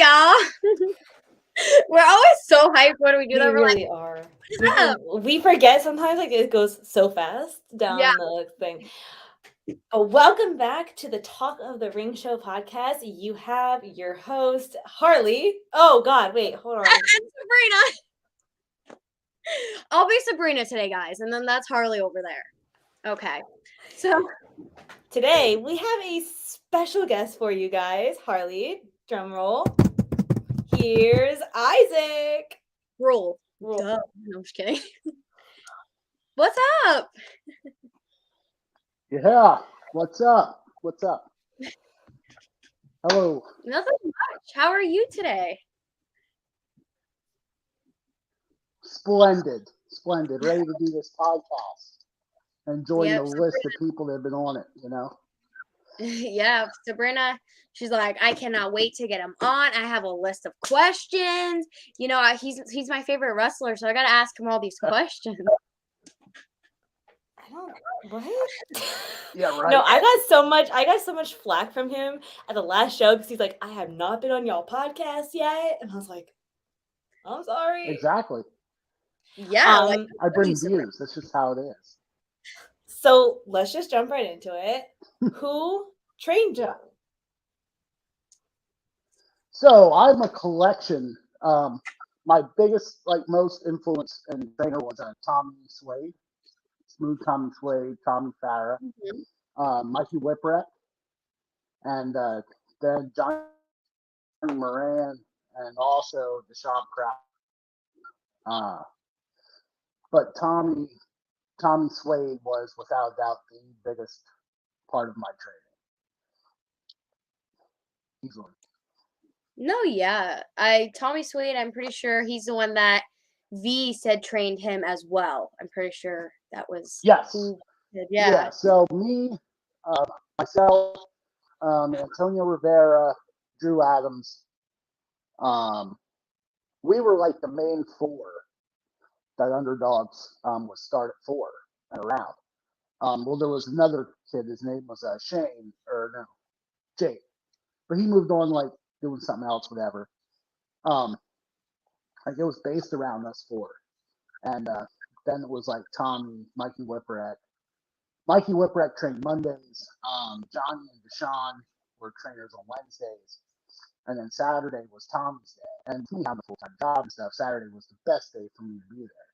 y'all. We're always so hyped when we do that. We We're like, really are. what is up? We forget sometimes, like it goes so fast down Yeah. the thing. Oh, welcome back to the Talk of the Ring Show podcast. You have your host, Harley. Oh, God, wait, hold on. And Sabrina. I'll be Sabrina today, guys. And then that's Harley over there. Okay. So Today, we have a special guest for you guys. Harley, drum roll. Here's Isaac. Ruhl. Ruhl. Duh. No, I'm just kidding. What's up? Yeah, what's up? What's up? Hello. Nothing much. How are you today? Splendid. Ready to do this podcast. Enjoying Yep, the list of people that have been on it, you know? Yeah, Sabrina, she's like, I cannot wait to get him on. I have a list of questions. You know, he's my favorite wrestler, so I got to ask him all these questions. What? Yeah, right. No, I got so much flack from him at the last show because he's like, I have not been on y'all podcast yet. And I was like, I'm sorry. Exactly. Yeah, I bring views. That's just how it is. So let's just jump right into it. Who trained you? So I'm a collection. My biggest, most influence and trainer was Tommy Swade, Smooth Tommy Swade, Tommy Farah, Mikey Whipwreck, and then Johnny Moran, and also Deshaun Kraft. But Tommy Swade was without doubt the biggest part of my training. Easily. No, yeah. Tommy Swade, I'm pretty sure he's the one that V said trained him as well. I'm pretty sure that was Yes. who did, yeah. So me, myself, Antonio Rivera, Drew Adams, we were like the main four that Underdogs would start at 4 and around. Well, there was another kid. His name was Jake, but he moved on doing something else, whatever. It was based around us 4, and then it was Tommy, Mikey Whipwreck. Mikey Whipwreck trained Mondays. Johnny and Deshaun were trainers on Wednesdays, and then Saturday was Tommy's day. And me having a full-time job and stuff, Saturday was the best day for me to be there.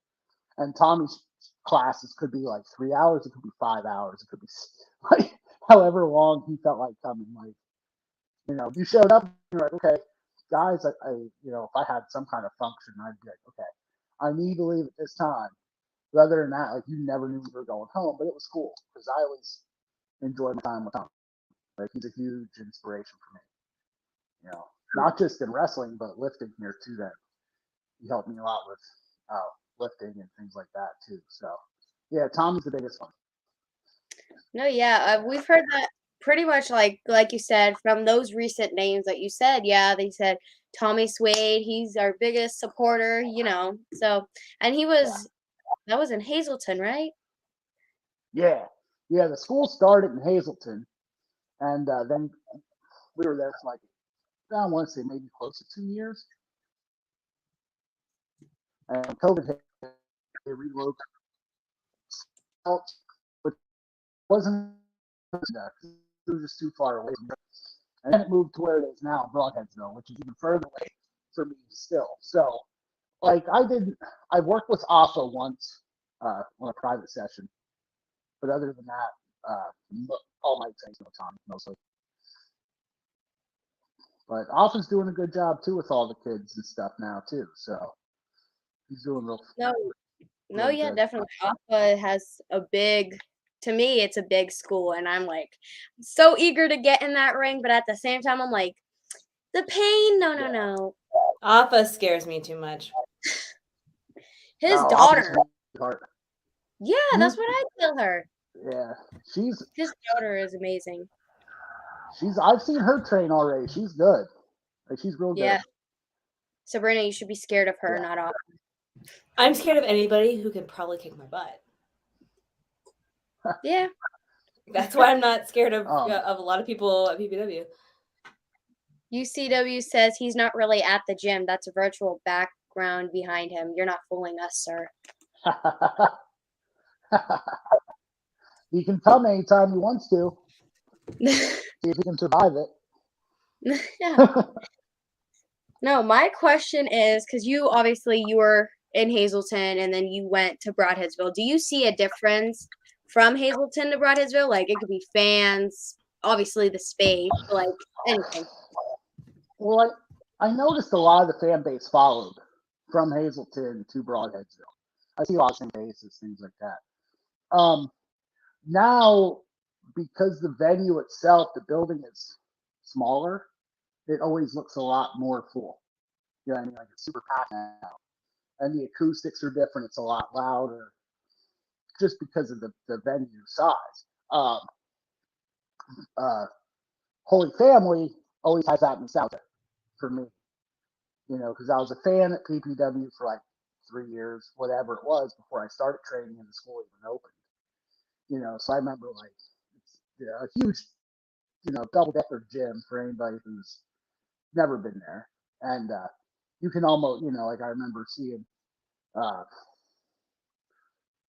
And Tommy's classes could be 3 hours, it could be 5 hours, it could be however long he felt like coming. You showed up, you're like, okay, guys, I if I had some kind of function, I'd be like, okay, I need to leave at this time. But other than that, you never knew we were going home, but it was cool because I always enjoyed my time with Tom. He's a huge inspiration for me. Not just in wrestling, but lifting here too. That he helped me a lot with lifting and things like that too. So yeah, Tommy's the biggest one. No, yeah, we've heard that pretty much like you said from those recent names that you said. Yeah, they said Tommy Swade, he's our biggest supporter, So, and he was that was in Hazleton, right? Yeah, the school started in Hazleton, and then we were there for I want to say maybe close to 2 years. And COVID hit, they relocated, which wasn't it was just too far away. And then it moved to where it is now, Broadheadsville, which is even further away for me still. So, I worked with Alpha once on a private session, but other than that, all my trainings with Tommy mostly. But Alpha's doing a good job too with all the kids and stuff now too. So he's doing real. No, yeah, good. Definitely. Alpha has to me, it's a big school, and I'm so eager to get in that ring, but at the same time, I'm like, the pain. No. Alpha scares me too much. His daughter. Yeah, that's what I tell her. Yeah, his daughter is amazing. I've seen her train already. She's good. She's real good. Yeah. Sabrina, you should be scared of her, not Alpha. I'm scared of anybody who can probably kick my butt. Yeah. That's why I'm not scared of a lot of people at PPW. UCW says he's not really at the gym. That's a virtual background behind him. You're not fooling us, sir. He can come anytime he wants to. See if he can survive it. Yeah. No, my question is, because you were in Hazleton and then you went to Broadheadsville. Do you see a difference from Hazleton to Broadheadsville? Like it could be fans, obviously the space, like anything. Well, I noticed a lot of the fan base followed from Hazleton to Broadheadsville. I see a lot of same faces, things like that. Now, because the venue itself, the building is smaller, it always looks a lot more full. You know what I mean? Like it's super packed now. And the acoustics are different. It's a lot louder just because of the venue size. Holy Family always has that nostalgia for me, you know, because I was a fan at PPW for like 3 years, whatever it was, before I started training and the school even opened. You know, so I remember like it's, a huge, double decker gym for anybody who's never been there, and you can almost, like I remember seeing uh,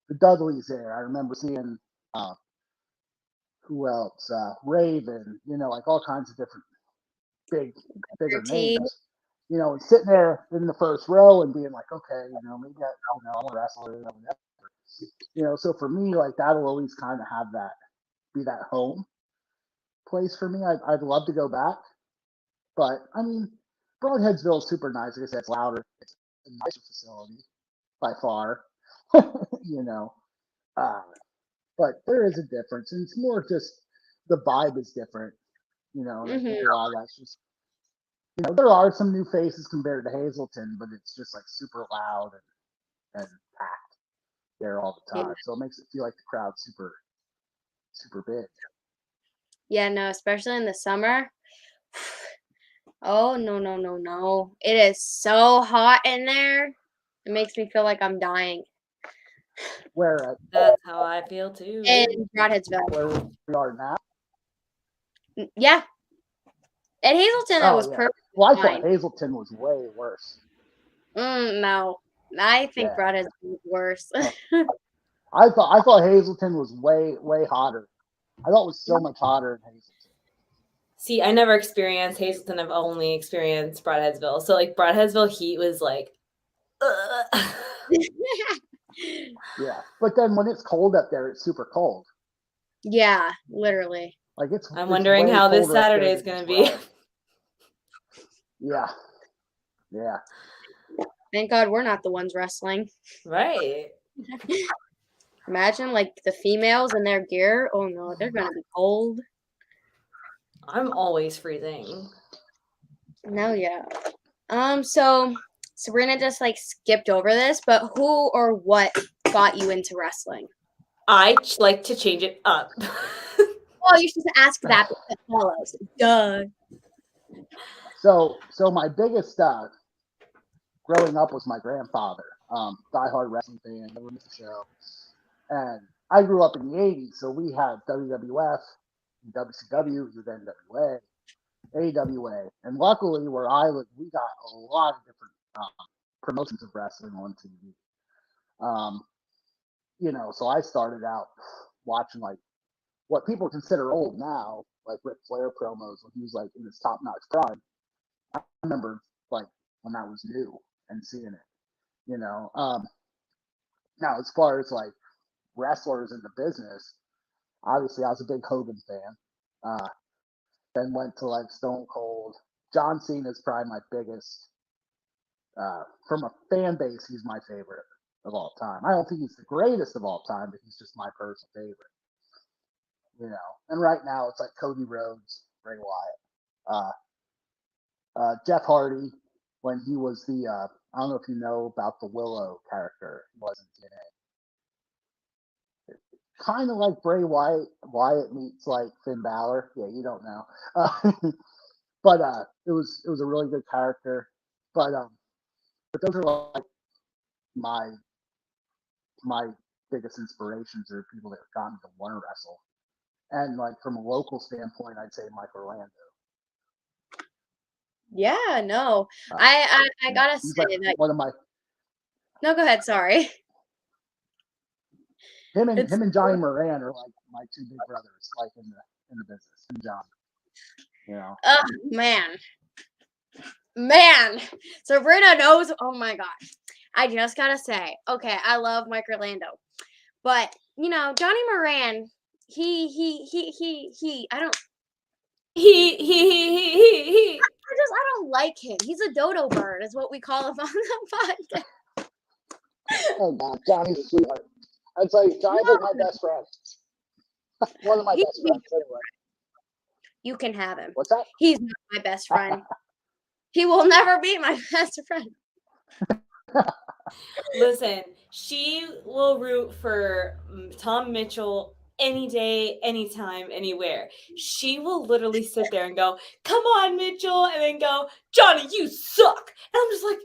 the Dudleys there. I remember seeing uh, who else, Raven, like all kinds of different bigger T. names. And sitting there in the first row and being like, okay, maybe I want to wrestle or whatever. So for me, like that'll always kind of have that be that home place for me. I'd love to go back, but I mean, Broadheadsville is super nice. Like I said, it's louder. It's a nicer facility by far. you know, uh, but there is a difference, and it's more just the vibe is different. And I think a lot of that's just there are some new faces compared to Hazleton, but it's just like super loud and packed there all the time. Yeah. So it makes it feel like the crowd's super big. Yeah, no, especially in the summer. Oh, no, no, no, no. It is so hot in there. It makes me feel like I'm dying. Where That's how I feel too. In Broadheadsville. where we are now. Yeah. At Hazleton, that was perfect. Well, I fine. thought Hazleton was way worse. No. I think Broadheadsville was worse. I thought Hazleton was way hotter. I thought it was so much hotter in Hazleton. See, I never experienced Hazleton. I've only experienced Broadheadsville. So like Broadheadsville heat was like, Yeah, but then when it's cold up there, it's super cold. Yeah, literally. Like I'm wondering how this Saturday is going to be. Yeah. Thank God we're not the ones wrestling. Right. Imagine like the females in their gear. Oh no, they're gonna be cold. I'm always freezing. No, yeah. So Sabrina just like skipped over this, but who or what got you into wrestling? I like to change it up. Oh, you're supposed to ask that because it follows. Duh. So my biggest growing up was my grandfather, diehard wrestling fan, never missed a show. And I grew up in the 80s, so we had WWF, WCW, then NWA, AWA. And luckily, where I lived, we got a lot of different promotions of wrestling on TV. So I started out watching like what people consider old now, like Ric Flair promos when he was like in his top notch prime. I remember like when that was new and seeing it, Now, as far as like wrestlers in the business, obviously I was a big Hogan fan. Then went to like Stone Cold. John Cena is probably my biggest. From a fan base, he's my favorite of all time. I don't think he's the greatest of all time, but he's just my personal favorite. And right now it's like Cody Rhodes, Bray Wyatt, Jeff Hardy when he was the. I don't know if you know about the Willow character. He was in TNA. Kind of like Bray Wyatt. Wyatt meets like Finn Balor. Yeah, you don't know. But it was a really good character. But those are like my biggest inspirations are people that got me to want to wrestle. And like from a local standpoint, I'd say Mike Orlando. Yeah, no. Uh, I gotta he's say like that. one of my No, go ahead. Sorry. It's him and Johnny Moran are like my two big brothers, like in the business. And John, you know. oh man. Sabrina knows. Oh my gosh. I just gotta say, okay, I love Mike Orlando, but Johnny Moran, he. I don't. He. I don't like him. He's a dodo bird, is what we call him on the podcast. Oh God, Johnny's a sweetheart. I'd say Johnny's like my best friend. One of my best friends, anyway. You can have him. What's that? He's not my best friend. He will never be my best friend. Listen, she will root for Tom Mitchell any day, anytime, anywhere. She will literally sit there and go, "Come on, Mitchell," and then go, "Johnny, you suck." And I'm just like,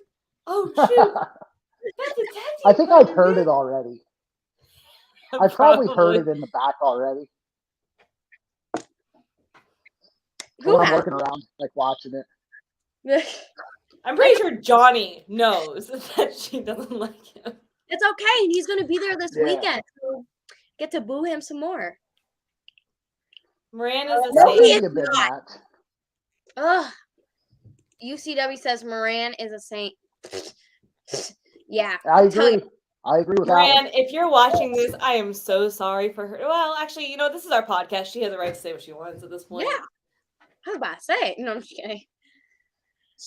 "Oh shoot, that's a tag I team think I've partner, heard dude." it already. I've probably heard it in the back already. Who When I'm has? working around, like watching it. I'm pretty sure Johnny knows that she doesn't like him. It's okay. He's going to be there this Yeah. weekend. So get to boo him some more. Moran is a That he should saint. be a big not. match. Ugh. UCW says Moran is a saint. Yeah. I agree. I agree with that. Moran, if you're watching this, I am so sorry for her. Well, actually, this is our podcast. She has the right to say what she wants at this point. Yeah. I was about to say. No, I'm just kidding.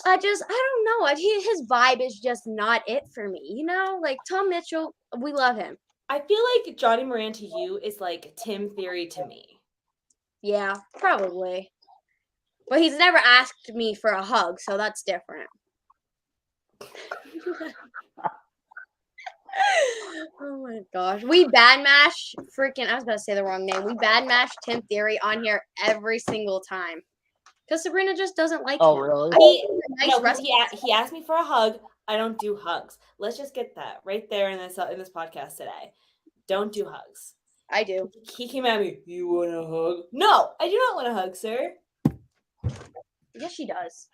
I don't know. His vibe is just not it for me. Like Tom Mitchell, we love him. I feel like Johnny Moran to you is like Tim Theory to me. Yeah, probably. But he's never asked me for a hug, so that's different. Oh my gosh. We bad mash I was about to say the wrong name. We bad mash Tim Theory on here every single time. Because Sabrina just doesn't like him. Oh, really? He asked me for a hug. I don't do hugs. Let's just get that right there in this podcast today. Don't do hugs. I do. He came at me. You want a hug? No, I do not want a hug, sir. Yes, she does.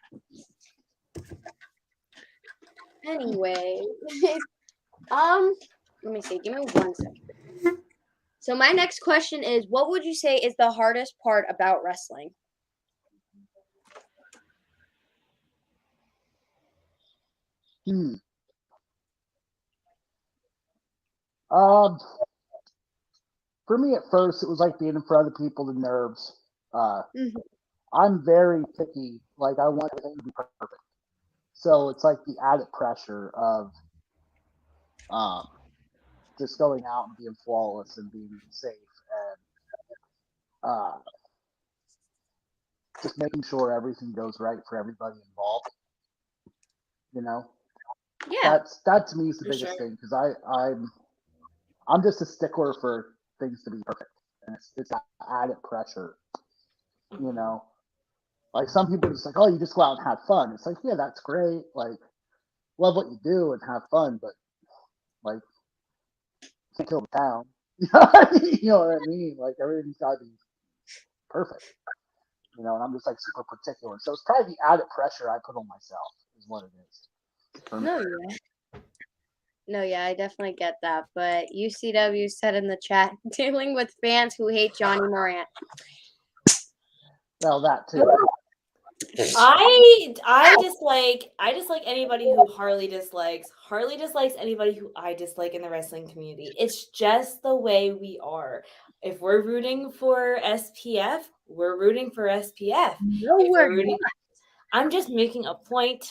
Anyway, let me see. Give me 1 second. So my next question is, what would you say is the hardest part about wrestling? For me at first, it was like being in front of the people, the nerves. Mhm. I'm very picky. Like I want everything to be perfect. So it's like the added pressure of just going out and being flawless and being safe and just making sure everything goes right for everybody involved. Yeah. That to me is the For biggest sure. thing because I'm just a stickler for things to be perfect, and it's added pressure. Like some people are just like, oh, you just go out and have fun. It's like, yeah, that's great. Like, love what you do and have fun, but like, you can't kill the town. You know what I mean? Like everything's got to be perfect. And I'm just like super particular. So it's probably the added pressure I put on myself is what it is. For me. No, yeah, I definitely get that. But UCW said in the chat, dealing with fans who hate Johnny Moran. Well, that too. I dislike anybody who Harley dislikes. Harley dislikes anybody who I dislike in the wrestling community. It's just the way we are. If we're rooting for SPF, we're rooting for SPF. No, I'm just making a point.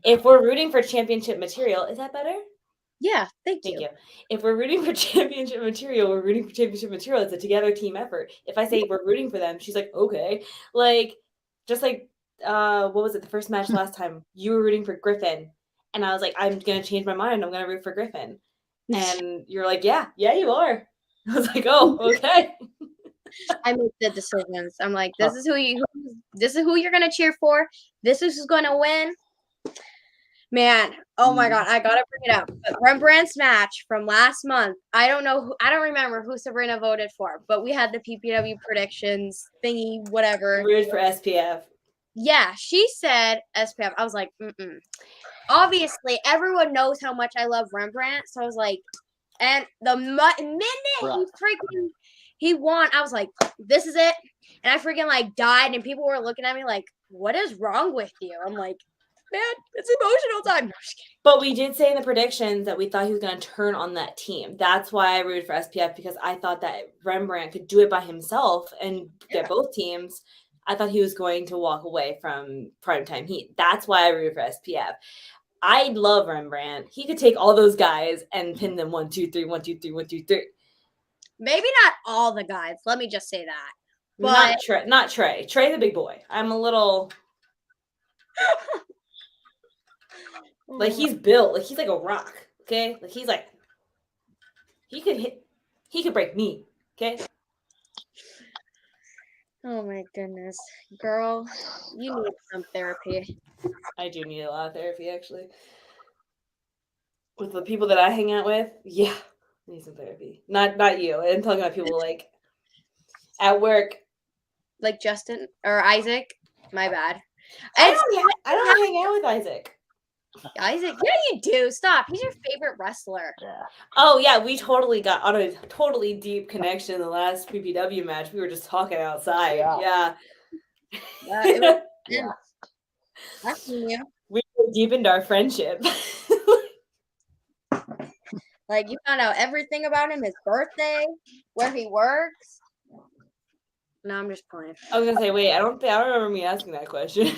If we're rooting for championship material, is that better? Yeah, thank you. If we're rooting for championship material, we're rooting for championship material. It's a together team effort. If I say we're rooting for them, she's like, okay. Like, just like, what was it? The first match last time, you were rooting for Griffin. And I was like, I'm going to change my mind. I'm going to root for Griffin. And you're like, yeah, you are. I was like, oh, okay. I make the decisions. I'm like, this is who you're going to cheer for. This is who's going to win. Man, oh my God, I gotta bring it up. But Rembrandt's match from last month, I don't remember who Sabrina voted for, but we had the PPW predictions thingy, whatever. Rooted for SPF. Yeah, she said SPF. I was like, obviously, everyone knows how much I love Rembrandt. So I was like, and the minute he won, I was like, this is it. And I freaking like died, and people were looking at me like, what is wrong with you? I'm like, man, it's emotional time. No, I'm just kidding. But we did say in the predictions that we thought he was going to turn on that team. That's why I rooted for SPF, because I thought that Rembrandt could do it by himself and get both teams. I thought he was going to walk away from primetime heat. That's why I rooted for SPF. I love Rembrandt. He could take all those guys and pin them 1, 2, 3, 1, 2, 3, 1, 2, 3. Maybe not all the guys. Let me just say that. But Not Trey. Trey's a big boy. I'm a little like he's built. Like he's like a rock. Okay? Like he's like he could break me. Okay? Oh my goodness. Girl, you need some therapy. I do need a lot of therapy, actually. With the people that I hang out with, yeah, I need some therapy. Not you. I'm talking about people like at work. Like Justin or Isaac. My bad. I don't hang out with Isaac. Isaac, yeah, you do. Stop. He's your favorite wrestler. Yeah. Oh yeah, we totally got on a totally deep connection in the last PPW match. We were just talking outside. Yeah. It was Yeah. I seen you. We deepened our friendship. Like you found out everything about him, his birthday, where he works. No, I'm just playing. I was gonna say, wait, I don't remember me asking that question.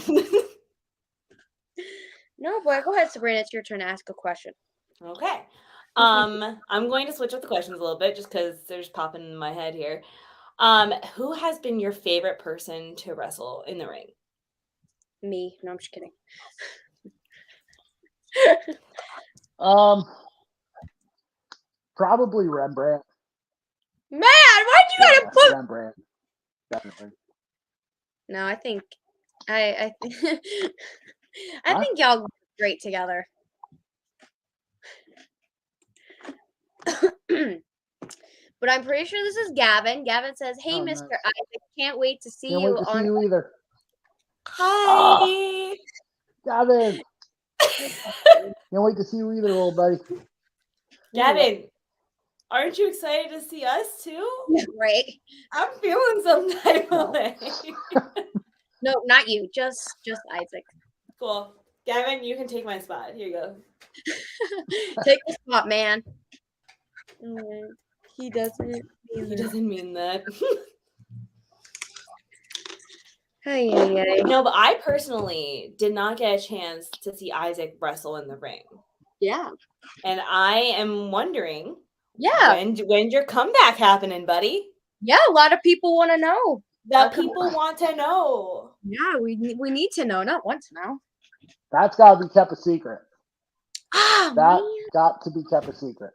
No, boy, go ahead, Sabrina. It's your turn to ask a question. Okay. I'm going to switch up the questions a little bit just because they're just popping in my head here. Who has been your favorite person to wrestle in the ring? Me. No, I'm just kidding. Probably Rembrandt. Man, why'd you gotta put Rembrandt? Definitely. No, I think I think y'all look great together. But I'm pretty sure this is Gavin. Gavin says, "Hey, Oh, Mr. nice. Isaac, can't wait to see Can't you wait to on." see you either. Hi. Gavin. Can't wait to see you either, old buddy. Gavin, aren't you excited to see us too? Right. I'm feeling some type of way. No, not you. Just Isaac. Cool. Gavin, you can take my spot. Here you go. Take the spot, man. He doesn't. He doesn't mean that. No, but I personally did not get a chance to see Isaac wrestle in the ring. Yeah. And I am wondering, Yeah. when's your comeback happening, buddy? Yeah, a lot of people want to know. People want to know. Yeah, we need to know, not want to know. That's got to be kept a secret. That got to be kept a secret.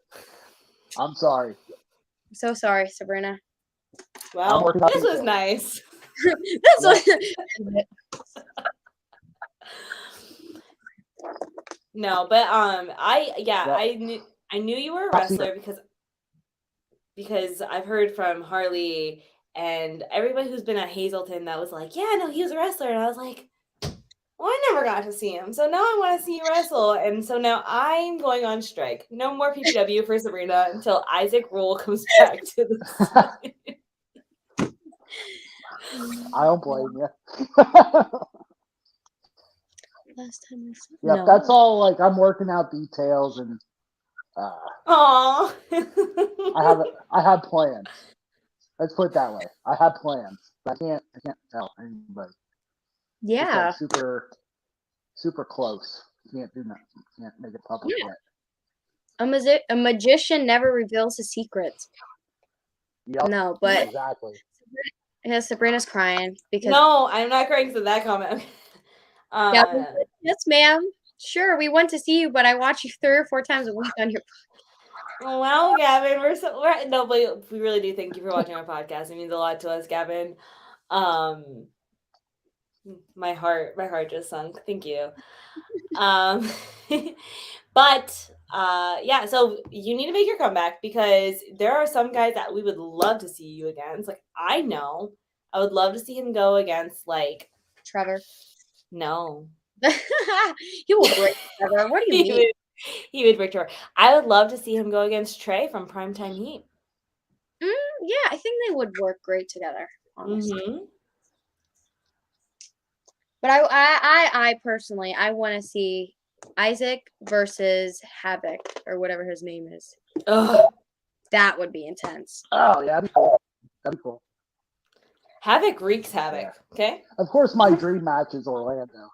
I'm sorry. I'm so sorry, Sabrina. Well, this was nice. This was No, but I knew you were a wrestler because I've heard from Harley and everybody who's been at Hazleton that was like, yeah, no, he was a wrestler, and I was like, well, I never got to see him, so now I want to see you wrestle, and so now I'm going on strike. No more PPW for Sabrina until Isaak Ruhl comes back to the side. I don't blame you. last time I saw. Yeah, No. that's all. Like I'm working out details, and Aww. I have plans. Let's put it that way. I have plans. I can't tell anybody. Yeah. It's like super close. Can't do nothing. Can't make it public yet. A magician never reveals his secrets. Yep. No, but Exactly. yeah, Sabrina's crying because No, I'm not crying to that comment. yes, ma'am. Sure, we want to see you, but I watch you 3 or 4 times a week on your. Well, Gavin, but we really do thank you for watching our podcast. It means a lot to us, Gavin. My heart just sunk. Thank you. But yeah, so you need to make your comeback because there are some guys that we would love to see you against. Like I know I would love to see him go against like Trevor. No. He will break together. What do you He mean? would, he would break to her. I would love to see him go against Trey from Primetime Heat. Yeah, I think they would work great together, honestly. Mm-hmm. But I personally, I want to see Isaac versus Havoc or whatever his name is. Ugh. That would be intense. Oh yeah, that'd be cool. That'd be cool. Havoc wreaks havoc. Okay. Of course, my dream match is Orlando.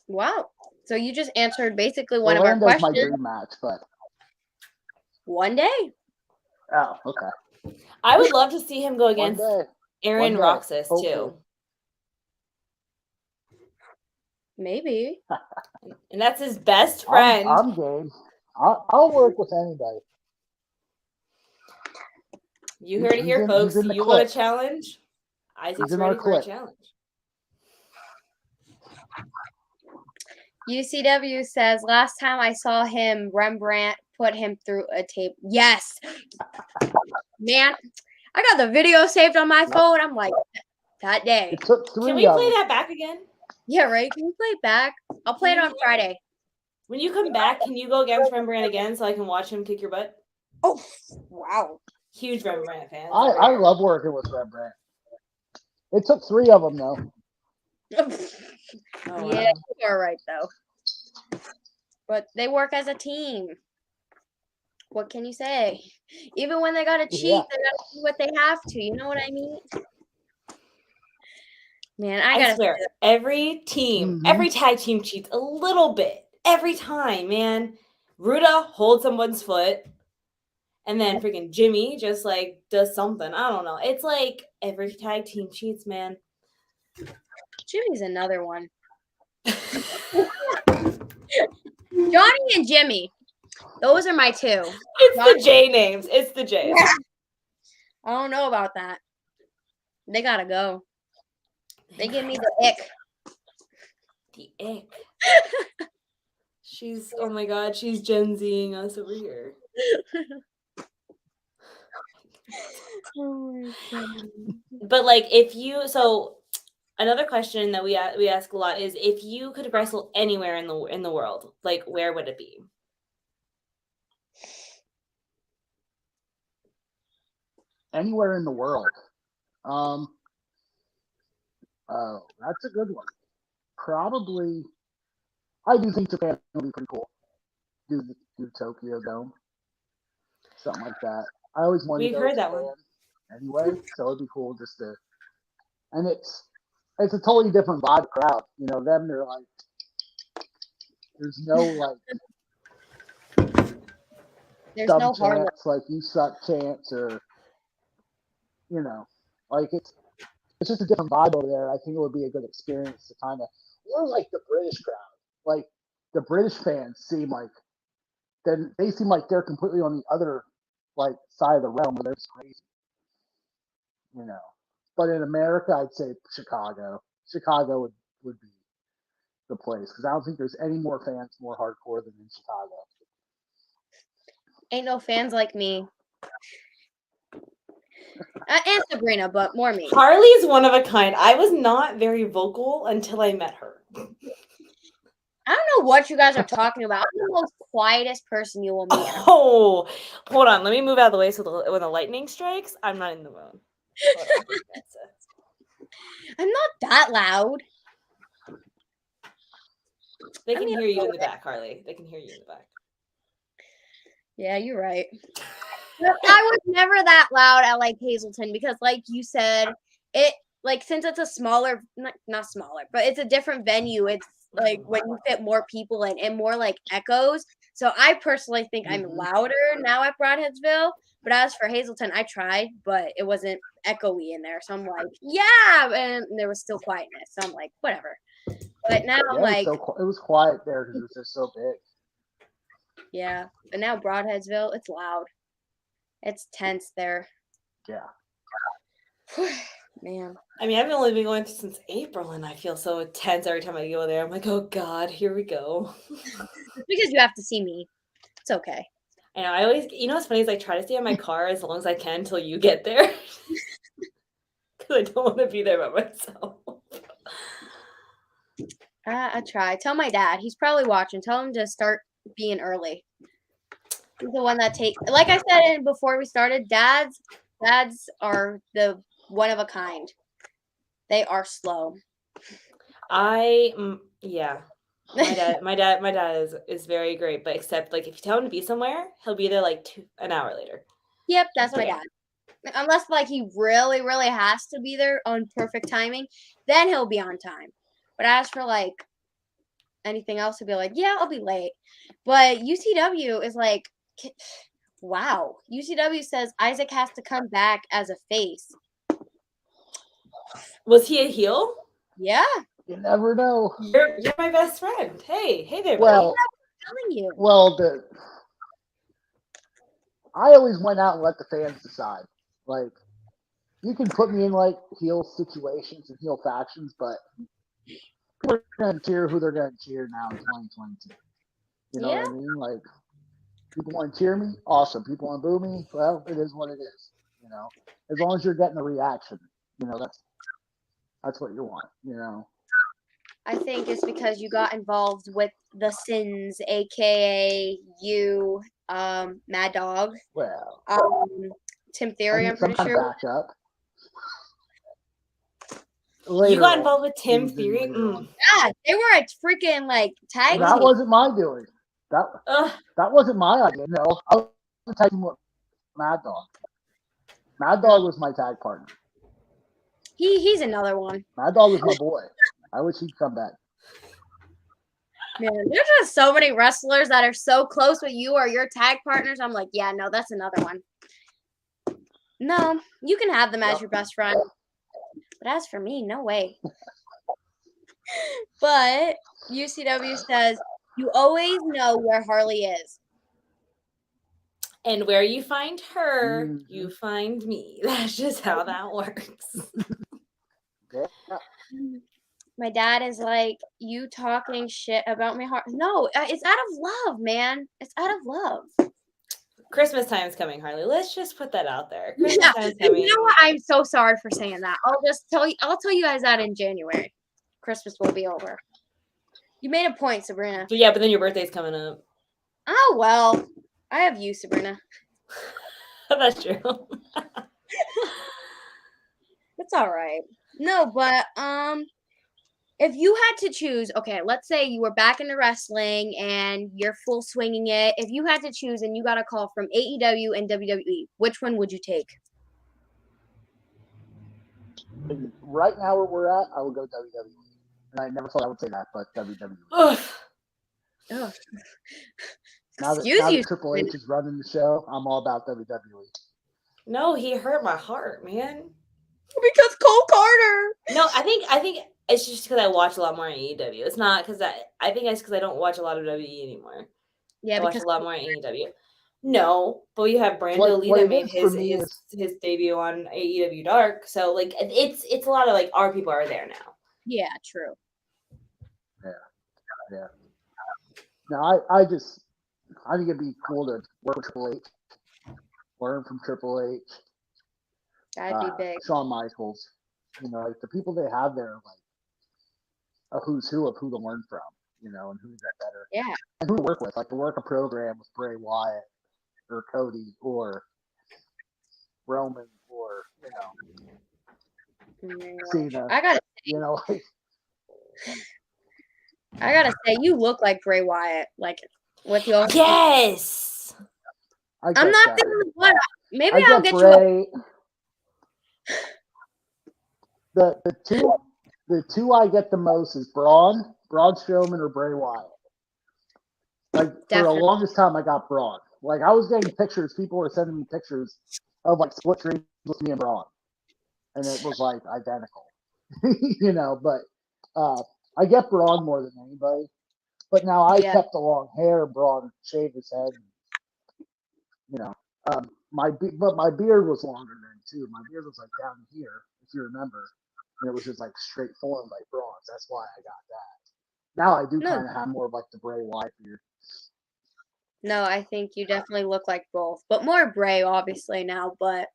Wow. So you just answered basically one of our Orlando's my questions. dream match, but One day. oh, okay. I would love to see him go One against day. Aaron One day, Roxas hopefully. too. Maybe. And that's his best friend. I'm game. I'll work with anybody. You heard it here, folks. he's in the You want a clique. challenge? Isaac's in our ready for a clique. challenge. UCW says last time I saw him, Rembrandt put him through a tape. Yes. Man, I got the video saved on my phone. I'm like, that day. It took Can three we of play them. that back again? Yeah, right? Can you play it back? I'll play it on Friday. When you come back, can you go against Rembrandt again so I can watch him kick your butt? Oh, wow. Huge Rembrandt fan. I love working with Rembrandt. It took three of them though. Oh, Yeah, wow. you are right, though. But they work as a team. What can you say? Even when they got to cheat, Yeah. they got to do what they have to. You know what I mean? Man, I I got to swear, every team, every tag team cheats a little bit. Every time, man. Ruda holds someone's foot. And then freaking Jimmy just like does something. I don't know. It's like every tag team cheats, man. Jimmy's another one. Johnny and Jimmy. Those are my two. It's Johnny, the J names. It's the J's. I don't know about that. They gotta go. They give me the ick. The ick. She's, oh my God, she's Gen Z-ing us over here. Oh my God. But like, if you, so another question that we ask a lot is, if you could wrestle anywhere in the world, like where would it be? Anywhere in the world. Oh, that's a good one. Probably. I do think Japan would be pretty cool. Do Tokyo Dome, something like that. I always wanted We've to go heard to that Japan one. anyway, so it'd be cool just to. And it's a totally different vibe crowd. You know, them, they're like, there's no like There's dumb no hard chants like you suck chants or you know, like it's just a different vibe over there. I think it would be a good experience to kind of, or like the British crowd, like the British fans seem like then they seem like they're completely on the other like side of the realm where they're just crazy, you know. But in America, I'd say Chicago. Chicago would be the place because I don't think there's any more fans more hardcore than in Chicago. Ain't no fans like me. And Sabrina, but more me. Harley's one of a kind. I was not very vocal until I met her. I don't know what you guys are talking about. I'm the most quietest person you will meet. Oh, hold on. Let me move out of the way so when the lightning strikes, I'm not in the mood. I'm not that loud. They can hear you in the back, Harley. They can hear you in the back. Yeah, you're right. I was never that loud at like Hazleton because, like you said, it like since it's a smaller, not smaller, but it's a different venue. It's like when you fit more people in and more like echoes. So I personally think I'm louder now at Broadheadsville. But as for Hazleton, I tried, but it wasn't echoey in there. So I'm like, yeah, and there was still quietness. So I'm like, whatever. But now I'm like, it was quiet there because it was just so big. Yeah, but now Broadheadsville, it's loud. It's tense there. Yeah. Man. I mean, I've only been going through since April, and I feel so tense every time I go there. I'm like, oh God, here we go. It's because you have to see me. It's okay. I know. I always, you know, what's funny is I try to stay in my car as long as I can until you get there, because I don't want to be there by myself. I try. Tell my dad. He's probably watching. Tell him to start being early. He's the one that like I said before we started, dads are the one of a kind. They are slow. Yeah. My dad is very great, but except like if you tell him to be somewhere, he'll be there like an hour later. Yep, that's my dad. Unless like he really, really has to be there on perfect timing, then he'll be on time. But as for like anything else, he'll be like, yeah, I'll be late. But UCW is like, wow. UCW says Isaac has to come back as a face. Was he a heel? Yeah. You never know. You're my best friend. Hey there, Well, I'm telling you. well, I always went out and let the fans decide. Like, you can put me in like heel situations and heel factions, but people are gonna cheer who they're gonna cheer now in 2022. You know what I mean? Like, people want to cheer me, awesome. People want to boo me, well, it is what it is. You know, as long as you're getting a reaction, you know that's what you want. You know. I think it's because you got involved with the Sins, aka you, Mad Dog, Well, Tim Theory. I'm pretty sure. Back up. You got involved with Tim Theory? Yeah, they were a freaking like tag. That wasn't my doing. That wasn't my idea. No, I was tagging with Mad Dog. Mad Dog was my tag partner. He's another one. Mad Dog was my boy. I wish he'd come back. Man, there's just so many wrestlers that are so close with you or your tag partners. I'm like, yeah, no, that's another one. No, you can have them as your best friend. But as for me, no way. But UCW says you always know where Harley is. And where you find her, you find me. That's just how that works. Yeah. My dad is like, you talking shit about me. No, it's out of love, man. It's out of love. Christmas time's coming, Harley. Let's just put that out there. Christmas time's coming. You know what? I'm so sorry for saying that. I'll tell you guys that in January. Christmas will be over. You made a point, Sabrina. But then your birthday's coming up. Oh well. I have you, Sabrina. That's true. It's all right. No, but if you had to choose, okay, let's say you were back into wrestling and you're full swinging it. If you had to choose and you got a call from AEW and WWE, which one would you take? Right now where we're at, I would go WWE. And I never thought I would say that, but WWE. Ugh. Now that Triple H is running the show, I'm all about WWE. No, he hurt my heart, man. Because Cole Carter. No, I think it's just because I watch a lot more on AEW. It's not because I think it's because I don't watch a lot of WWE anymore. Yeah, I watch a lot more on AEW. No, but you have Brando Lee that made his debut on AEW Dark. So like it's a lot of like our people are there now. Yeah, true. Yeah. No, I think it'd be cool to work with Triple H, learn from Triple H. That'd be big. Shawn Michaels, you know, like the people they have there, like a who's who of who to learn from, you know, and who's that better. Yeah. And who to work with, like to work a program with Bray Wyatt or Cody or Roman or Cena. I gotta say, I gotta say, you look like Bray Wyatt, like with your. Yes. I'm not thinking what. Maybe I'll get Bray, you. The two I get the most is Braun Strowman or Bray Wyatt. Like for the longest time, I got Braun. Like I was getting pictures. People were sending me pictures of like split screens with me and Braun, and it was like identical. You know, but I get Braun more than anybody. But now I kept the long hair. Braun shaved his head. You know, my beard was longer then too. My beard was like down here, if you remember, and it was just like straight form like Braun's. That's why I got that. Now I do kind of have more of like the Bray Wyatt beard. No, I think you definitely look like both, but more Bray obviously now. But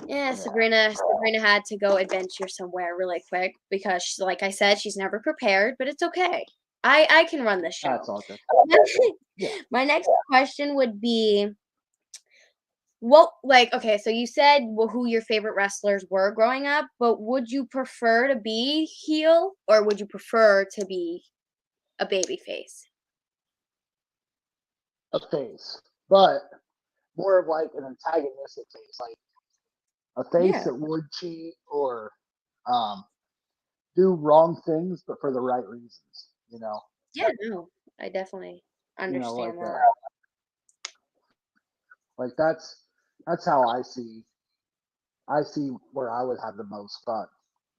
Yeah, Yeah. Sabrina had to go adventure somewhere really quick because, like I said, she's never prepared, but it's okay. I can run this show. That's all good. Yeah. My next question would be, okay, so you said who your favorite wrestlers were growing up, but would you prefer to be heel or would you prefer to be a baby face? A face, but more of like an antagonistic face, like a face Yeah. that would cheat or um, do wrong things, but for the right reasons. Yeah, no, I definitely Like understand that. that. Like that's how I see where I would have the most fun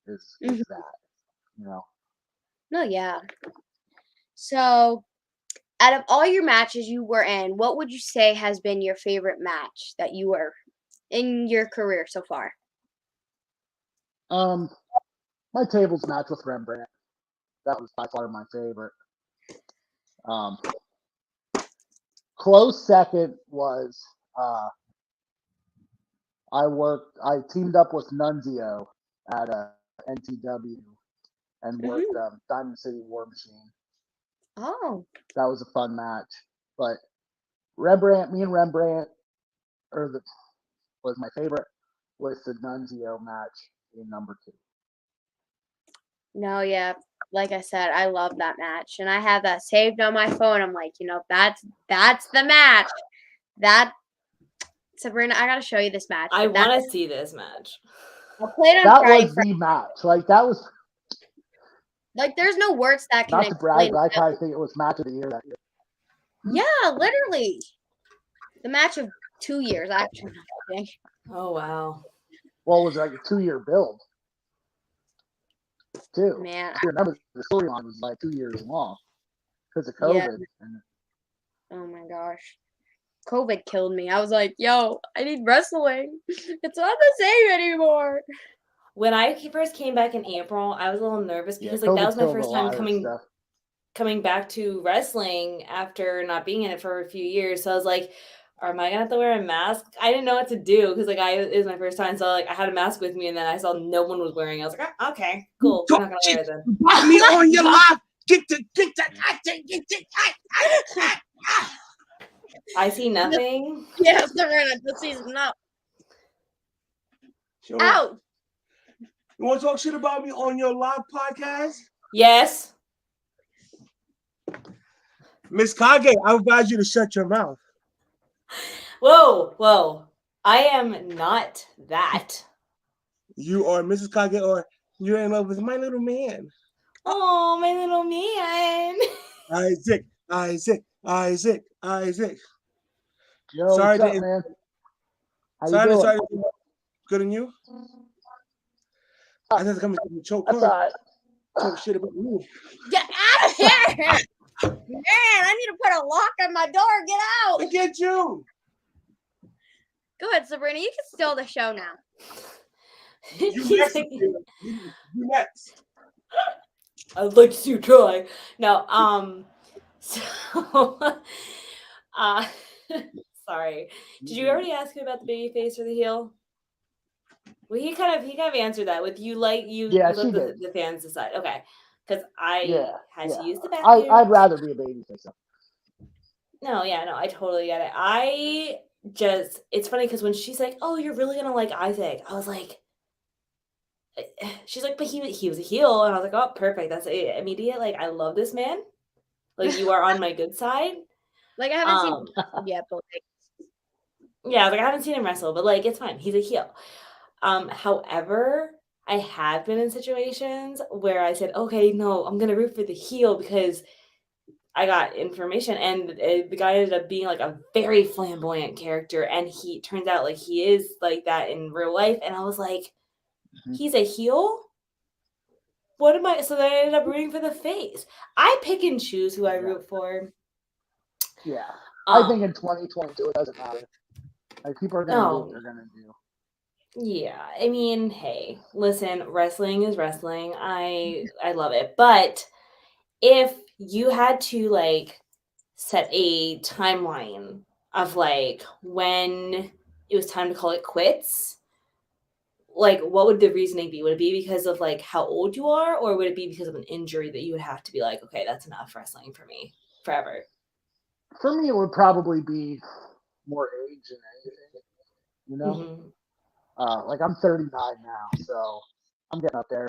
is Mhm. that. No, yeah. So, out of all your matches you were in, what would you say has been your favorite match that you were in your career so far? Um, my tables match with Rembrandt, that was by far my favorite. Um, close second was I teamed up with Nunzio at NTW and worked Mhm. Diamond City War Machine. Oh, That was a fun match. But me and Rembrandt was my favorite with the Nunzio match in number 2. no, yeah. Like I said, I love that match, and I have that saved on my phone. I'm like, that's the match. That Sabrina, I gotta show you this match. I But that want to see this match. I'll play it on That Friday. was the match. Like that was Like, there's no words that can not to brag, explain. but I kind of think it was match of the year that year. Yeah, literally, the match of 2 years. Actually, I think. Oh wow. Well, it was like a 2-year build too. Man, I remember the storyline was like 2 years long because of yeah. COVID. And Oh my gosh. COVID killed me. I was like, yo, I need wrestling. It's not the same anymore. When I first came back in April, I was a little nervous yeah, because like that COVID was my killed a first time lot of stuff. coming back to wrestling after not being in it for a few years. So I was like, am I gonna have to wear a mask? I didn't know what to do because it was my first time. So like I had a mask with me and then I saw no one was wearing it. I was like, oh, okay, cool. We're not gonna wear it then. You got me on your live. Get the. I see nothing. Yes, they're in the season up. Sure. Out. You want to talk shit about me on your live podcast? Yes. Miss Kage, I advise you to shut your mouth. Whoa. I am not that. You are Mrs. Kage, or you're in love with my little man. Oh, my little man. Isaac. Yo, Sorry, what's up, man? How you sorry, doing? sorry. Good on you. I had to come and choke That's her. all right. Talk shit about me. Get out of here. Man, I need to put a lock on my door. Get out. Look at you. Go ahead, Sabrina. You can steal the show now. You next. You next. I'd like to see you try. No, so sorry. Did you already ask him about the baby face or the heel? Well, he kind of answered that with you Yeah, you she let did. the fans decide. Okay. Because I had to use the I'd bathroom. rather be a baby face. No, I totally get it. It's funny because when she's like, oh, you're really gonna like Isaac, I was like, she's like, but he was a heel, and I was like, oh, perfect, that's immediate. Like, I love this man. Like, you are on my good side. Like, I haven't seen him yet, but like, yeah, I was like, I haven't seen him wrestle, but like, it's fine. He's a heel. However, I have been in situations where I said, okay, no, I'm gonna root for the heel because I got information, and the guy ended up being like a very flamboyant character, and he turns out like he is like that in real life, and I was like, he's a heel? What am I? So then I ended up rooting for the face. I pick and choose who I root for. Yeah. I think in 2022 it doesn't matter. Like people are gonna do what they're gonna do. Yeah, I mean, hey, listen, wrestling is wrestling. I love it. But if you had to like set a timeline of like when it was time to call it quits, like, what would the reasoning be? Would it be because of like how old you are, or would it be because of an injury that you would have to be like, okay, that's enough wrestling for me forever? For me, it would probably be more age than anything. You know, like I'm 39 now, so I'm getting up there.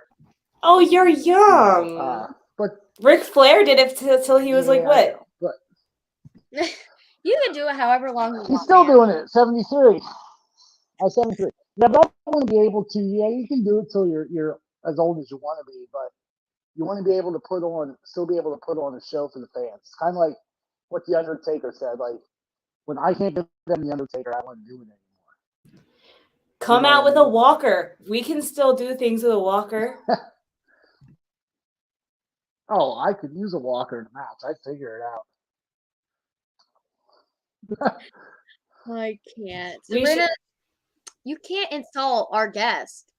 Oh, you're You young. know, but Ric Flair did it till he was like what? But You can do it however long you want. he's still man. doing it. 73. I'm 73. Yeah, but I want to be able to. Yeah, you can do it till you're as old as you want to be, but you want to be able to still be able to put on a show for the fans. It's kind of like what the Undertaker said. Like, when I can't give them the Undertaker, I wouldn't do it anymore. Come out with a walker. We can still do things with a walker. Oh, I could use a walker in a match. I'd figure it out. I can't. Sabrina, you can't insult our guest.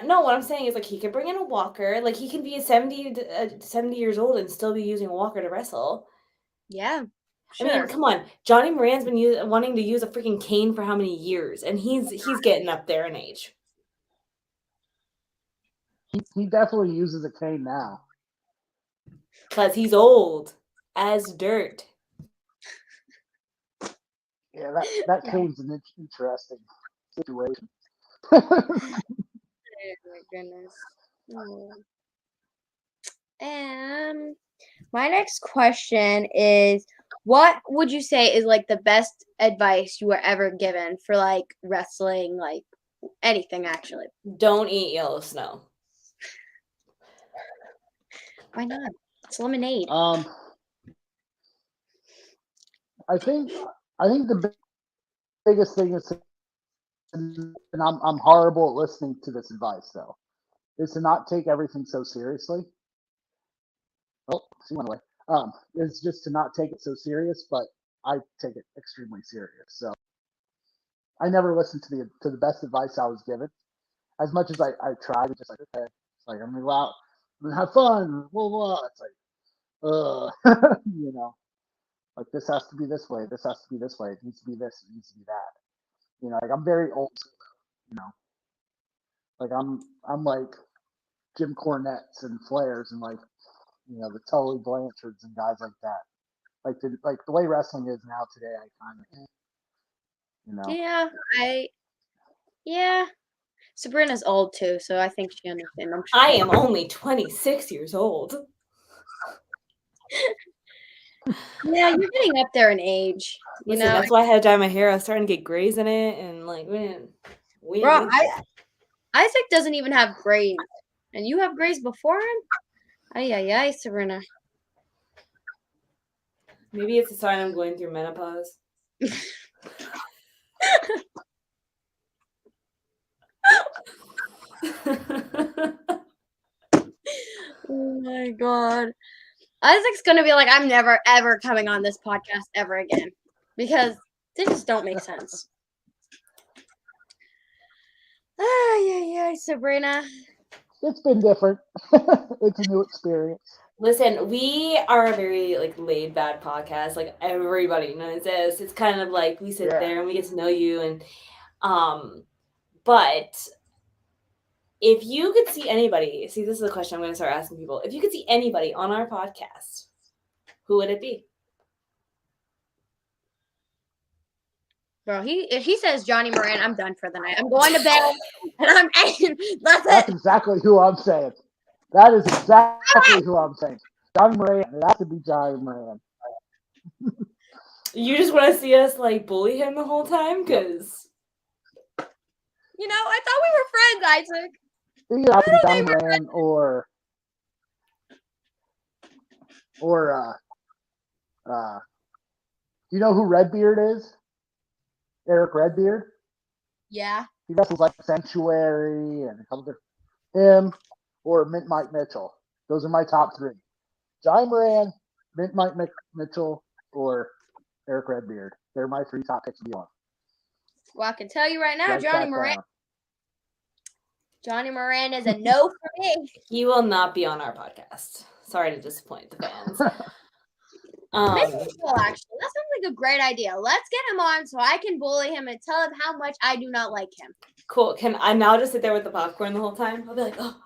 No, what I'm saying is like he could bring in a walker. Like he can be 70 years old and still be using a walker to wrestle. Yeah. Sure. I mean, come on. Johnny Moran's been wanting to use a freaking cane for how many years? And he's getting up there in age. He definitely uses a cane now. Because he's old as dirt. Yeah, that cane's an interesting situation. Oh my goodness. My next question is, what would you say is like the best advice you were ever given for like wrestling, like anything actually? Don't eat yellow snow. Why not? It's lemonade. I think the biggest thing is, and I'm horrible at listening to this advice though, is to not take everything so seriously. Oh, she went away. Is just to not take it so serious, but I take it extremely serious. So I never listened to the best advice I was given. As much as I tried to just like, okay, it's like I'm gonna go out, I'm gonna have fun, blah blah. It's like, you know, like this has to be this way, this has to be this way, it needs to be this, it needs to be that. You know, like I'm very old school, you know. Like I'm like Jim Cornette's and Flair's and like, you know, the Tully Blanchards and guys like that. Like the way wrestling is now today, I kind of, you know. Yeah. Sabrina's old too, so I think she understands. I am only 26 years old. Yeah, you're getting up there in age. Listen, that's why I had to dye my hair. I was starting to get grays in it, and like, man, bro, Isaac doesn't even have grays, and you have grays before him. Ay, Sabrina. Maybe it's a sign I'm going through menopause. Oh my god. Isaac's gonna be like, I'm never ever coming on this podcast ever again, because they just don't make sense. Sabrina. It's been different. It's a new experience. Listen, we are a very like laid back podcast. Like everybody knows this. It's kind of like we sit there and we get to know you, and but if you could see anybody, this is a question I'm going to start asking people. If you could see anybody on our podcast, who would it be? Bro, if he says Johnny Moran, I'm done for the night. I'm going to bed, and That's exactly who I'm saying. That is exactly who I'm saying. Johnny Moran. It has to be Johnny Moran. You just want to see us like bully him the whole time, because you know, I thought we were friends, Isaac. Either have to be Johnny Moran or you know who Redbeard is? Eric Redbeard. Yeah. He wrestles like Sanctuary and a couple different. Him or Mint Mike Mitchell. Those are my top three. Johnny Moran, Mint Mike Mitchell, or Eric Redbeard. They're my three top picks to be on. Well, I can tell you right now, Johnny Moran. Johnny Moran is a no for me. He will not be on our podcast. Sorry to disappoint the fans. Maybe we will, actually. That sounds like a great idea. Let's get him on so I can bully him and tell him how much I do not like him. Cool. Can I now just sit there with the popcorn the whole time? I'll be like, oh.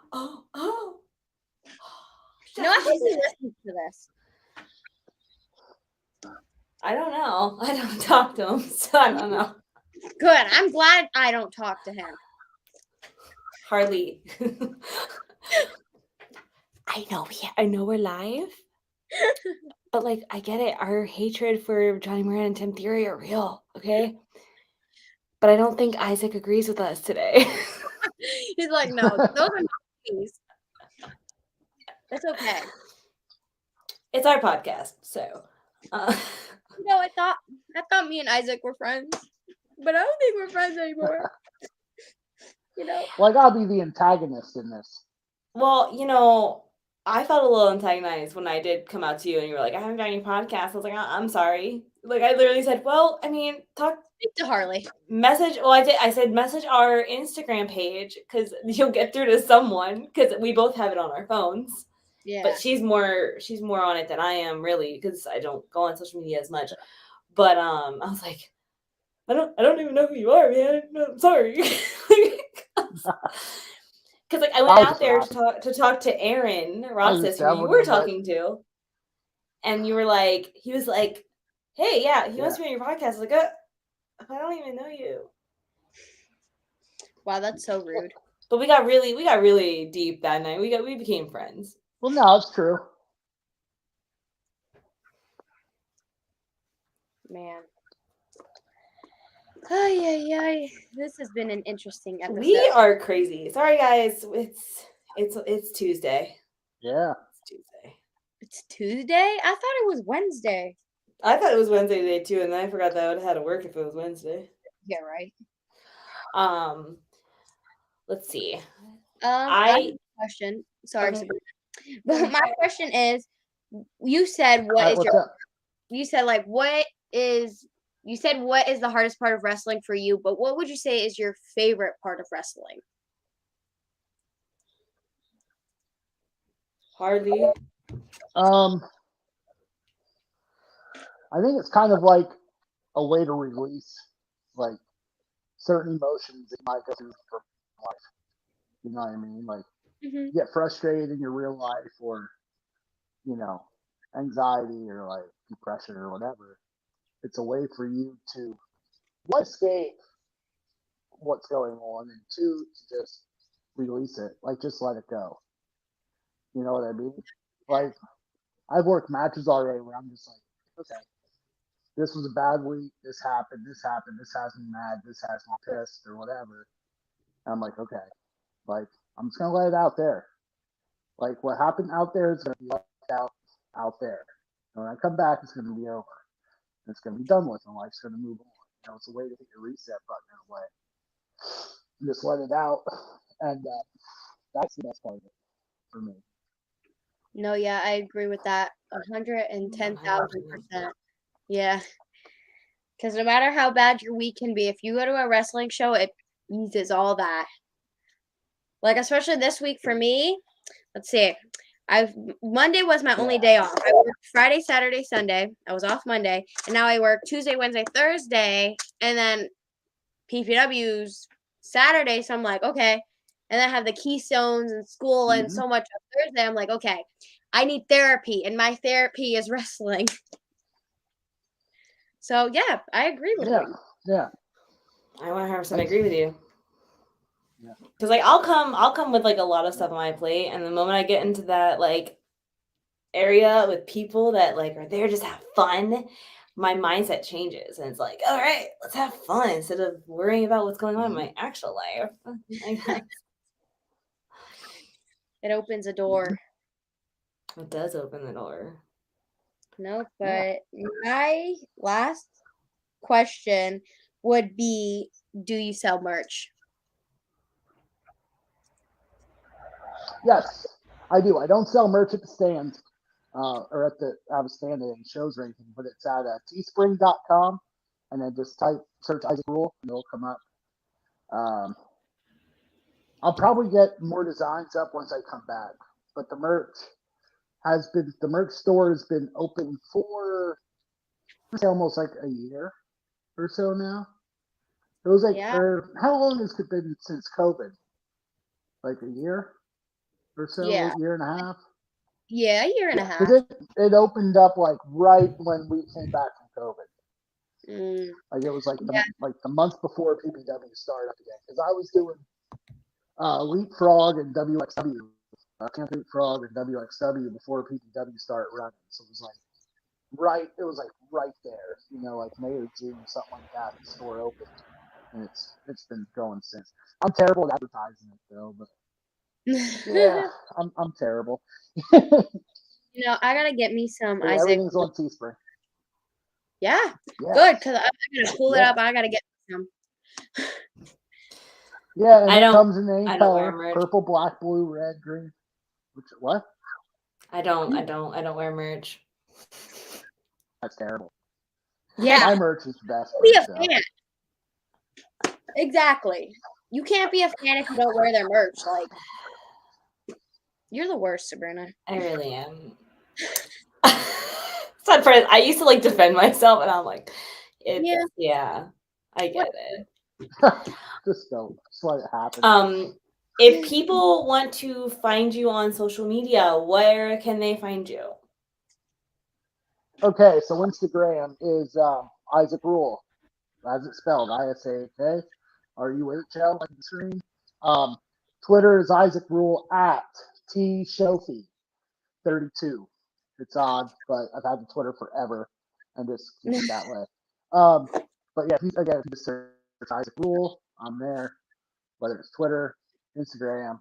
No, I hope he listens to this. I don't know. I don't talk to him, so I don't know. Good. I'm glad I don't talk to him. Harley. I know we're live. But like I get it. Our hatred for Johnny Moran and Tim Theory are real, okay? But I don't think Isaac agrees with us today. He's like, no, those are not things. That's okay. It's our podcast, so I thought me and Isaac were friends, but I don't think we're friends anymore. Well, I gotta be the antagonist in this. well, I felt a little antagonized when I did come out to you and you were like, I haven't done any podcast. I was like, I'm sorry. Like I literally said, well, I mean, Speak to Harley. Message. Well, I said message our Instagram page because you'll get through to someone because we both have it on our phones. Yeah. But she's more on it than I am, really, because I don't go on social media as much. But I was like, I don't even know who you are, man. I'm sorry. Because like I went out there to talk to Aaron Roxas, who you were talking to, and you were like, he was like, hey, yeah, he wants to be on your podcast. I was like, I don't even know you. Wow, that's so rude. But we got really deep that night. We became friends. Well, no, it's true. Man. Ay. This has been an interesting episode. We are crazy. Sorry, guys. It's Tuesday. Yeah. It's Tuesday. It's Tuesday? I thought it was Wednesday. I thought it was Wednesday today too, and then I forgot that I would have had to work if it was Wednesday. Yeah, right. Let's see. I have a question. Sorry, Okay. Sabrina. But my question is, you said what is the hardest part of wrestling for you, but what would you say is your favorite part of wrestling? Harley. I think it's kind of like a way to release like certain emotions that you might go through for life. You know what I mean? Like you get frustrated in your real life, or anxiety, or like depression, or whatever. It's a way for you to one, escape what's going on, and two, to just release it. Like just let it go. You know what I mean? Like I've worked matches already where I'm just like, okay, this was a bad week. This happened. This has me mad. This has me pissed, or whatever. And I'm like, okay, like I'm just gonna let it out there. Like what happened out there is gonna be left out there. And when I come back, it's gonna be over. It's gonna be done with, and life's gonna move on. It's a way to hit your reset button in a way. Just let it out, and that's the best part of it for me. No, yeah, I agree with that 110,000%. Yeah. Because no matter how bad your week can be, if you go to a wrestling show, it eases all that. Like, especially this week for me, let's see. Monday was my only day off. I worked Friday, Saturday, Sunday. I was off Monday. And now I work Tuesday, Wednesday, Thursday. And then PPW's Saturday. So I'm like, okay. And then I have the Keystones and school and so much on Thursday. I'm like, okay, I need therapy. And my therapy is wrestling. So, yeah, I agree with you. Yeah. I 100% agree with you. Yeah. Because like I'll come with like a lot of stuff on my plate, and the moment I get into that like area with people that like are there just to have fun, my mindset changes, and it's like, all right, let's have fun instead of worrying about what's going on in my actual life. It opens a door. It does open the door. No, but my last question would be, do you sell merch? Yes, I do. I don't sell merch at the stand, or I have a stand at any shows or anything, but it's at teespring.com, and then just search Isaak Ruhl, and it'll come up. I'll probably get more designs up once I come back, but the merch store has been open for almost like a year or so now. It was like, Yeah. how long has it been since COVID? Like a year or so, Yeah. a year and a half? Yeah, a year and a Yeah, half. because it opened up like right when we came back from COVID. Mm, Like it was yeah. like the month before PPW started up again. Because I was doing Leapfrog and WXW, Camp Leapfrog and WXW before PPW started running. So it was like right there, like May or June, something like that. The store opened, and it's been going since. I'm terrible at advertising it though, but yeah, I'm terrible. I gotta get me some Yeah, Isaac. everything's on Teespring. Yeah, Yeah, good, because I'm gonna pull it yeah, up. I gotta get some. yeah, and I it don't comes in any I don't wear color: merch. purple, black, blue, red, green. What? I don't wear merch. That's terrible. Yeah, My merch is the best be merch a though. fan. Exactly. You can't be a fan if you don't wear their merch. Like, you're the worst, Sabrina. I really am. It's not for I used to like defend myself, and I'm like, yeah, I get it. Just let it happen. If people want to find you on social media, where can they find you? Okay, so Instagram is Isaak Ruhl, as it's spelled, ISAK RUHL, like the screen. Twitter is Isaak Ruhl at TShofi32. It's odd, but I've had the Twitter forever and just keep it that way. But yeah, if you just search Isaak Ruhl, I'm there, whether it's Twitter, Instagram.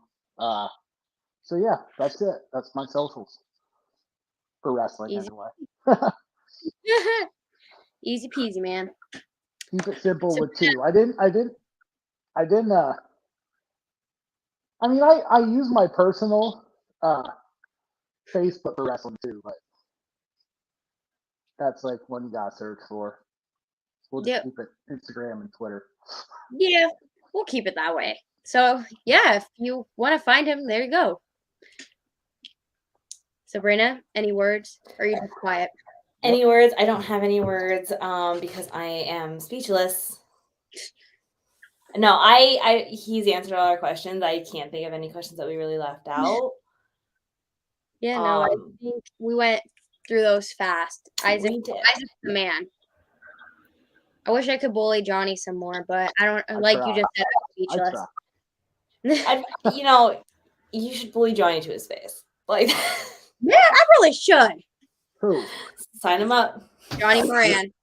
So yeah, that's it. That's my socials for wrestling Easy. anyway. Easy peasy, man. Keep it simple with two. I didn't. I mean, I use my personal Facebook for wrestling too, but that's like one you gotta search for. We'll just Yep. keep it Instagram and Twitter. Yeah, we'll keep it that way. So, yeah, if you want to find him, there you go. Sabrina, any words? Or are you just quiet? Any words? I don't have any words because I am speechless. No, he's answered all our questions. I can't think of any questions that we really left out. Yeah, no, I think we went through those fast. Isaac's the man. I wish I could bully Johnny some more, but I don't. You just said, I'm speechless. You should bully Johnny to his face. Like, yeah, I really should. Who? Sign him up. Johnny Moran.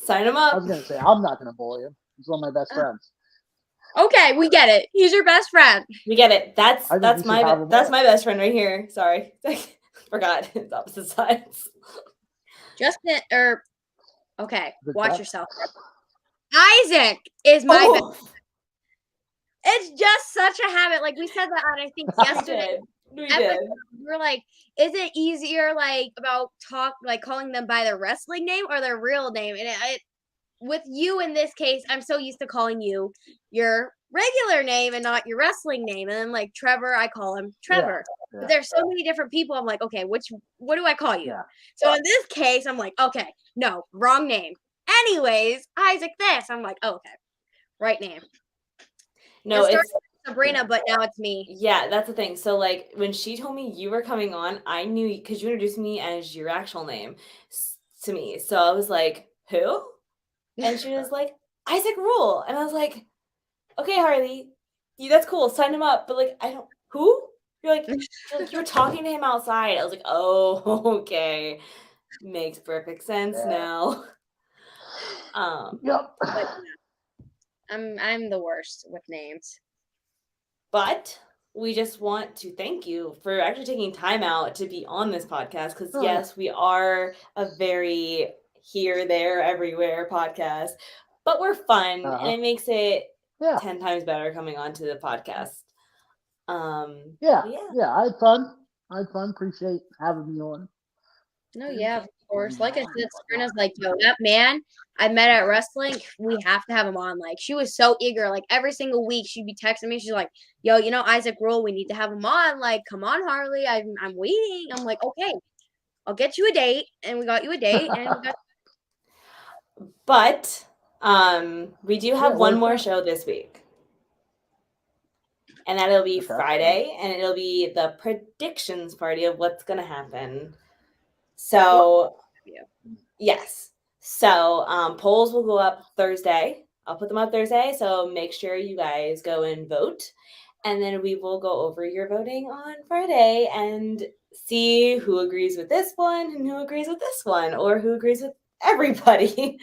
Sign him up. I was gonna say I'm not gonna bully him. He's one of my best friends. Okay, we get it. He's your best friend. We get it. That's my best friend right here. Sorry, forgot. It's opposite sides. Justin, okay, watch that? yourself. Isaac is my best friend. It's just such a habit. Like we said that on, I think yesterday. We did. We're like, is it easier about calling them by their wrestling name or their real name? And with you in this case, I'm so used to calling you your regular name and not your wrestling name. And then Trevor, I call him Trevor. Yeah. But there's so many different people. I'm like, okay, what do I call you? Yeah. So in this case, I'm like, okay, no, wrong name. Anyways, Isaac this. I'm like, oh, okay, right name. No, it's Sabrina, but now it's me. Yeah, that's the thing. So when she told me you were coming on, I knew because you introduced me as your actual name to me. So I was like, who? And she was like, Isaak Ruhl. And I was like, okay, Harley, that's cool. Sign him up. But I don't, who? You're like, you were talking to him outside. I was like, oh, okay. Makes perfect sense now. Yep. But I'm the worst with names. But we just want to thank you for actually taking time out to be on this podcast. Because yes, we are a very here, there, everywhere podcast, but we're fun and it makes it 10 times better coming onto the podcast. Yeah, I had fun. Appreciate having me on. No, yeah, of course. Like I said, Sabrina's like, yo, that man I met at wrestling, we have to have him on. She was so eager. Every single week she'd be texting me. She's like, yo, Isaak Ruhl, we need to have him on. Come on, Harley. I'm waiting. I'm like, okay, I'll get you a date. And we got you a date. And But We do have Yeah, one where's more that? show this week. And that'll be Okay. Friday, and it'll be the predictions party of what's gonna happen. So yes. So polls will go up Thursday. I'll put them up Thursday. So make sure you guys go and vote. And then we will go over your voting on Friday and see who agrees with this one and who agrees with this one or who agrees with everybody.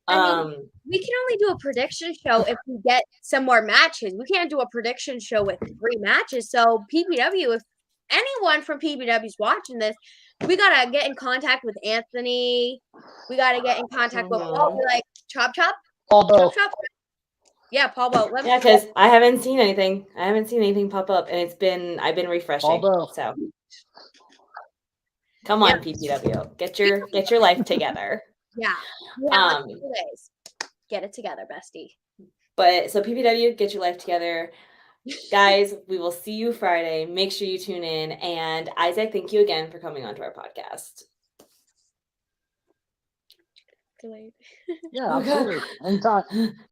I mean, we can only do a prediction show if we get some more matches. We can't do a prediction show with 3 matches. So PBW, if anyone from PBW is watching this, we gotta get in contact with Anthony. We gotta get in contact with Paul. Be like, chop. Although, Yeah, Paul Boat. Yeah, because I haven't seen anything. I haven't seen anything pop up, and I've been refreshing. although, So come on, PPW, get your life together. Yeah, we have like 2 days. Get it together, bestie. But so PPW, get your life together. Guys, we will see you Friday. Make sure you tune in. And Isaac, thank you again for coming onto our podcast. Delayed. yeah, absolutely. Anytime.